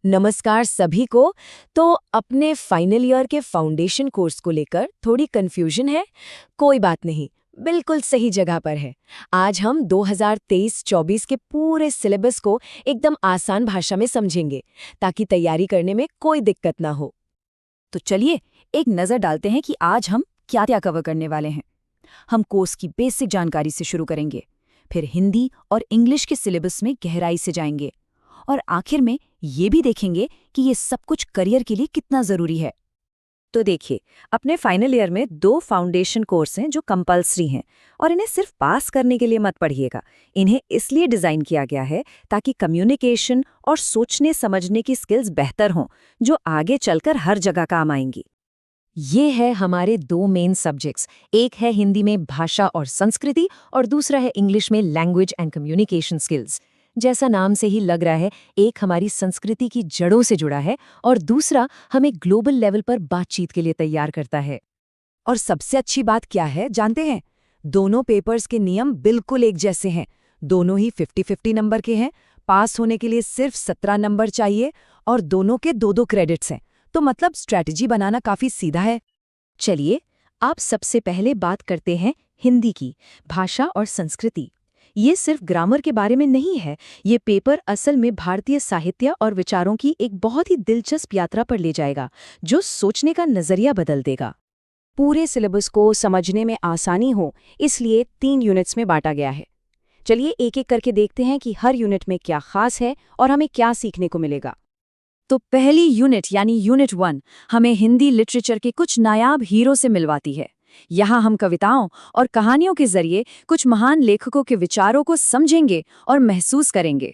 नमस्कार सभी को। तो अपने फाइनल ईयर के फाउंडेशन कोर्स को लेकर थोड़ी कंफ्यूजन है। कोई बात नहीं, बिल्कुल सही जगह पर है। आज हम 2023-24 के पूरे सिलेबस को एकदम आसान भाषा में समझेंगे, ताकि तैयारी करने में कोई दिक्कत ना हो। तो चलिए एक नज़र डालते हैं कि आज हम क्या क्या कवर करने वाले हैं। हम कोर्स की बेसिक जानकारी से शुरू करेंगे, फिर हिंदी और इंग्लिश के सिलेबस में गहराई से जाएंगे, और आखिर में ये भी देखेंगे कि ये सब कुछ करियर के लिए कितना ज़रूरी है। तो देखिए, अपने फाइनल ईयर में 2 फाउंडेशन कोर्स हैं जो कंपल्सरी हैं, और इन्हें सिर्फ पास करने के लिए मत पढ़िएगा। इन्हें इसलिए डिज़ाइन किया गया है ताकि कम्युनिकेशन और सोचने समझने की स्किल्स बेहतर हों, जो आगे चलकर हर जगह काम आएंगी। ये है हमारे 2 मेन सब्जेक्ट्स। एक है हिंदी में भाषा और संस्कृति और दूसरा है इंग्लिश में लैंग्वेज एंड कम्युनिकेशन स्किल्स। जैसा नाम से ही लग रहा है, एक हमारी संस्कृति की जड़ों से जुड़ा है और दूसरा हमें ग्लोबल लेवल पर बातचीत के लिए तैयार करता है। और सबसे अच्छी बात क्या है जानते हैं? दोनों पेपर्स के नियम बिल्कुल एक जैसे हैं। दोनों ही 50-50 नंबर के हैं। पास होने के लिए सिर्फ 17 नंबर चाहिए और दोनों के 2-2 क्रेडिट्स हैं। तो मतलब स्ट्रैटेजी बनाना काफी सीधा है। चलिए, आप सबसे पहले बात करते हैं हिंदी की, भाषा और संस्कृति। ये सिर्फ ग्रामर के बारे में नहीं है, ये पेपर असल में भारतीय साहित्य और विचारों की एक बहुत ही दिलचस्प यात्रा पर ले जाएगा, जो सोचने का नजरिया बदल देगा। पूरे सिलेबस को समझने में आसानी हो, इसलिए 3 यूनिट्स में बांटा गया है। चलिए एक एक करके देखते हैं कि हर यूनिट में क्या खास है और हमें क्या सीखने को मिलेगा। तो पहली यूनिट यानी यूनिट 1 हमें हिंदी लिटरेचर के कुछ नायाब हीरो से मिलवाती है। यहाँ हम कविताओं और कहानियों के जरिए कुछ महान लेखकों के विचारों को समझेंगे और महसूस करेंगे।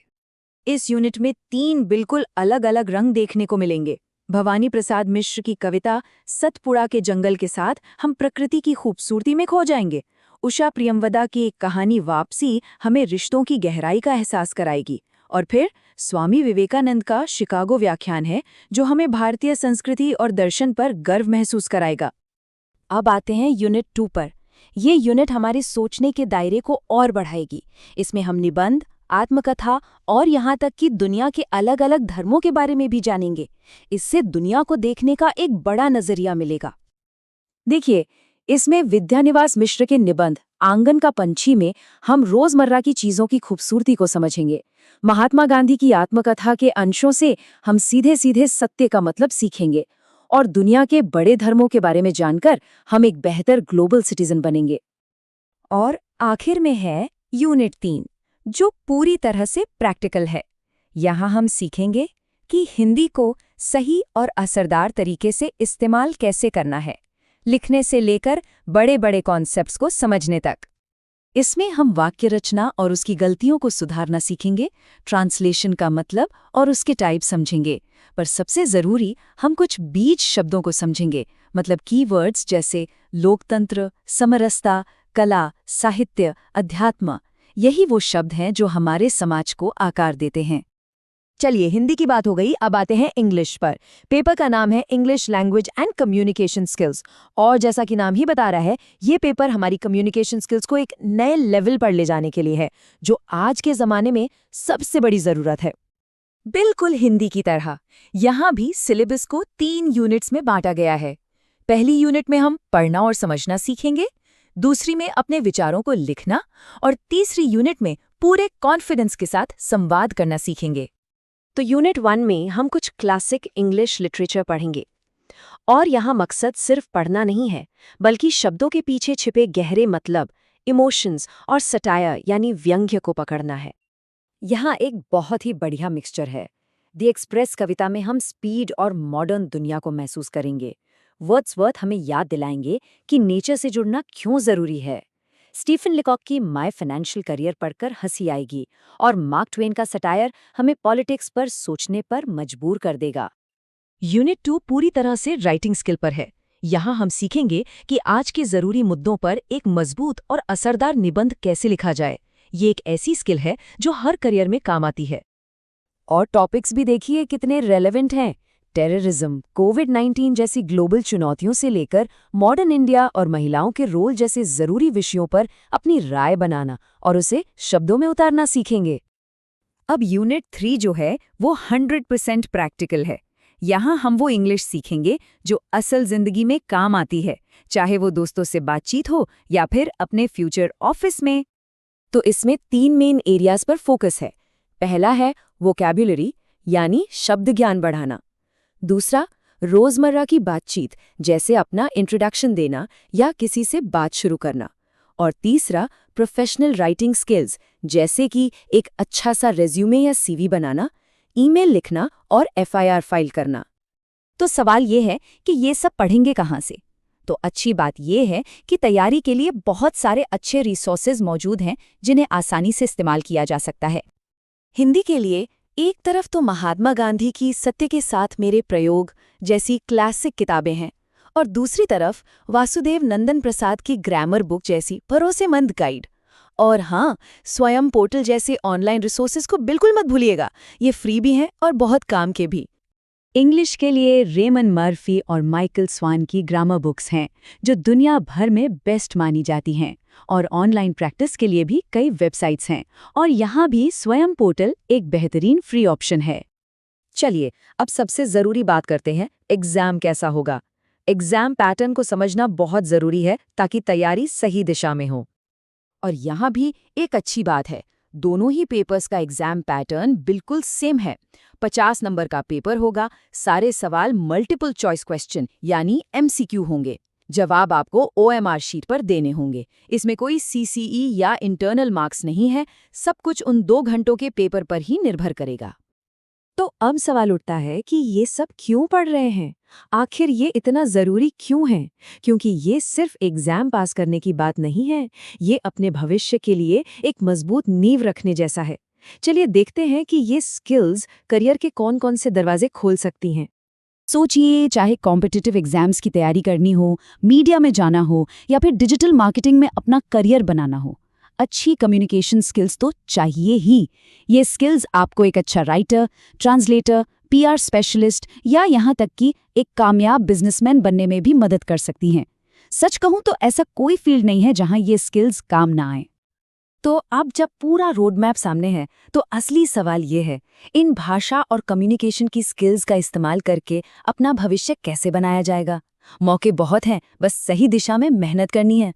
इस यूनिट में 3 बिल्कुल अलग अलग रंग देखने को मिलेंगे। भवानी प्रसाद मिश्र की कविता सतपुड़ा के जंगल के साथ हम प्रकृति की खूबसूरती में खो जाएंगे। उषा प्रियमवदा की एक कहानी वापसी हमें रिश्तों की गहराई का एहसास कराएगी। और फिर स्वामी विवेकानंद का शिकागो व्याख्यान है, जो हमें भारतीय संस्कृति और दर्शन पर गर्व महसूस कराएगा। अब आते हैं यूनिट 2 पर। ये यूनिट हमारे सोचने के दायरे को और बढ़ाएगी। इसमें हम निबंध, आत्मकथा और यहाँ तक कि दुनिया के अलग अलग धर्मों के बारे में भी जानेंगे। इससे दुनिया को देखने का एक बड़ा नजरिया मिलेगा। देखिए, इसमें विद्यानिवास मिश्र के निबंध आंगन का पंछी में हम रोजमर्रा की चीजों की खूबसूरती को समझेंगे। महात्मा गांधी की आत्मकथा के अंशों से हम सीधे सीधे सत्य का मतलब सीखेंगे, और दुनिया के बड़े धर्मों के बारे में जानकर हम एक बेहतर ग्लोबल सिटीजन बनेंगे। और आखिर में है यूनिट 3, जो पूरी तरह से प्रैक्टिकल है। यहाँ हम सीखेंगे कि हिंदी को सही और असरदार तरीके से इस्तेमाल कैसे करना है, लिखने से लेकर बड़े बड़े कॉन्सेप्ट्स को समझने तक। इसमें हम वाक्य रचना और उसकी गलतियों को सुधारना सीखेंगे, ट्रांसलेशन का मतलब और उसके टाइप समझेंगे, पर सबसे जरूरी हम कुछ बीज शब्दों को समझेंगे, मतलब कीवर्ड्स जैसे लोकतंत्र, समरसता, कला, साहित्य, अध्यात्म। यही वो शब्द हैं जो हमारे समाज को आकार देते हैं। चलिए, हिंदी की बात हो गई, अब आते हैं इंग्लिश पर। पेपर का नाम है English language and communication skills, और जैसा कि नाम ही बता रहा है, ये पेपर हमारी कम्युनिकेशन स्किल्स को एक नए लेवल पर ले जाने के लिए है, जो आज के ज़माने में सबसे बड़ी ज़रूरत है। बिल्कुल हिंदी की तरह यहाँ भी सिलेबस को 3 यूनिट्स में बांटा गया है। पहली यूनिट में हम पढ़ना और समझना सीखेंगे, दूसरी में अपने विचारों को लिखना, और तीसरी यूनिट में पूरे कॉन्फिडेंस के साथ संवाद करना सीखेंगे। तो यूनिट 1 में हम कुछ क्लासिक इंग्लिश लिटरेचर पढ़ेंगे, और यहाँ मकसद सिर्फ पढ़ना नहीं है, बल्कि शब्दों के पीछे छिपे गहरे मतलब, इमोशंस और सटायर यानी व्यंग्य को पकड़ना है। यहाँ एक बहुत ही बढ़िया मिक्सचर है। द एक्सप्रेस कविता में हम स्पीड और मॉडर्न दुनिया को महसूस करेंगे। वर्ड्सवर्थ हमें याद दिलाएंगे कि नेचर से जुड़ना क्यों जरूरी है। स्टीफन लिकॉक की माय फाइनेंशियल करियर पढ़कर हंसी आएगी, और मार्क ट्वेन का सटायर हमें पॉलिटिक्स पर सोचने पर मजबूर कर देगा। यूनिट 2 पूरी तरह से राइटिंग स्किल पर है। यहाँ हम सीखेंगे कि आज के ज़रूरी मुद्दों पर एक मजबूत और असरदार निबंध कैसे लिखा जाए। ये एक ऐसी स्किल है जो हर करियर में काम आती है। और टॉपिक्स भी देखिए कितने रेलेवेंट हैं। टेररिज्म, कोविड-19 जैसी ग्लोबल चुनौतियों से लेकर मॉडर्न इंडिया और महिलाओं के रोल जैसे जरूरी विषयों पर अपनी राय बनाना और उसे शब्दों में उतारना सीखेंगे। अब यूनिट 3 जो है वो 100% प्रैक्टिकल है। यहाँ हम वो इंग्लिश सीखेंगे जो असल जिंदगी में काम आती है, चाहे वो दोस्तों से बातचीत हो या फिर अपने फ्यूचर ऑफिस में। तो इसमें 3 मेन एरियाज पर फोकस है। पहला है वोकैब्युलरी यानी शब्द ज्ञान बढ़ाना। दूसरा, रोजमर्रा की बातचीत जैसे अपना इंट्रोडक्शन देना या किसी से बात शुरू करना। और तीसरा, प्रोफेशनल राइटिंग स्किल्स जैसे कि एक अच्छा सा रेज्यूमे या सीवी बनाना, ईमेल लिखना और एफआईआर फाइल करना। तो सवाल ये है कि ये सब पढ़ेंगे कहाँ से? तो अच्छी बात ये है कि तैयारी के लिए बहुत सारे अच्छे रिसोर्सेज मौजूद हैं जिन्हें आसानी से इस्तेमाल किया जा सकता है। हिंदी के लिए एक तरफ तो महात्मा गांधी की सत्य के साथ मेरे प्रयोग जैसी क्लासिक किताबें हैं और दूसरी तरफ वासुदेव नंदन प्रसाद की ग्रामर बुक जैसी भरोसेमंद गाइड। और हाँ, स्वयं पोर्टल जैसे ऑनलाइन रिसोर्सेज को बिल्कुल मत भूलिएगा, ये फ्री भी हैं और बहुत काम के भी। इंग्लिश के लिए रेमन मर्फी और माइकल स्वान की ग्रामर बुक्स हैं जो दुनिया भर में बेस्ट मानी जाती हैं। और ऑनलाइन प्रैक्टिस के लिए भी कई वेबसाइट्स हैं और यहाँ भी स्वयं पोर्टल एक बेहतरीन फ्री ऑप्शन है। चलिए अब सबसे ज़रूरी बात करते हैं, एग्ज़ाम कैसा होगा। एग्ज़ाम पैटर्न को समझना बहुत ज़रूरी है ताकि तैयारी सही दिशा में हो। और यहाँ भी एक अच्छी बात है, दोनों ही पेपर्स का एग्जाम पैटर्न बिल्कुल सेम है। 50 नंबर का पेपर होगा, सारे सवाल मल्टीपल चॉइस क्वेश्चन यानी MCQ होंगे। जवाब आपको OMR शीट पर देने होंगे। इसमें कोई CCE या इंटरनल मार्क्स नहीं है, सब कुछ उन 2 घंटों के पेपर पर ही निर्भर करेगा। तो अब सवाल उठता है कि ये सब क्यों पढ़ रहे हैं? आखिर ये इतना ज़रूरी क्यों है? क्योंकि ये सिर्फ एग्ज़ाम पास करने की बात नहीं है, ये अपने भविष्य के लिए एक मजबूत नींव रखने जैसा है। चलिए देखते हैं कि ये स्किल्स करियर के कौन-कौन से दरवाजे खोल सकती हैं। सोचिए, चाहे कॉम्पिटिटिव एग्जाम्स की तैयारी करनी हो, मीडिया में जाना हो या फिर डिजिटल मार्केटिंग में अपना करियर बनाना हो, अच्छी कम्युनिकेशन स्किल्स तो चाहिए ही। ये स्किल्स आपको एक अच्छा राइटर, ट्रांसलेटर, PR स्पेशलिस्ट या यहाँ तक कि एक कामयाब बिजनेसमैन बनने में भी मदद कर सकती हैं। सच कहूँ तो ऐसा कोई फील्ड नहीं है जहाँ ये स्किल्स काम ना आए। तो अब जब पूरा रोड मैप सामने है तो असली सवाल ये है, इन भाषा और कम्युनिकेशन की स्किल्स का इस्तेमाल करके अपना भविष्य कैसे बनाया जाएगा? मौके बहुत हैं, बस सही दिशा में मेहनत करनी है।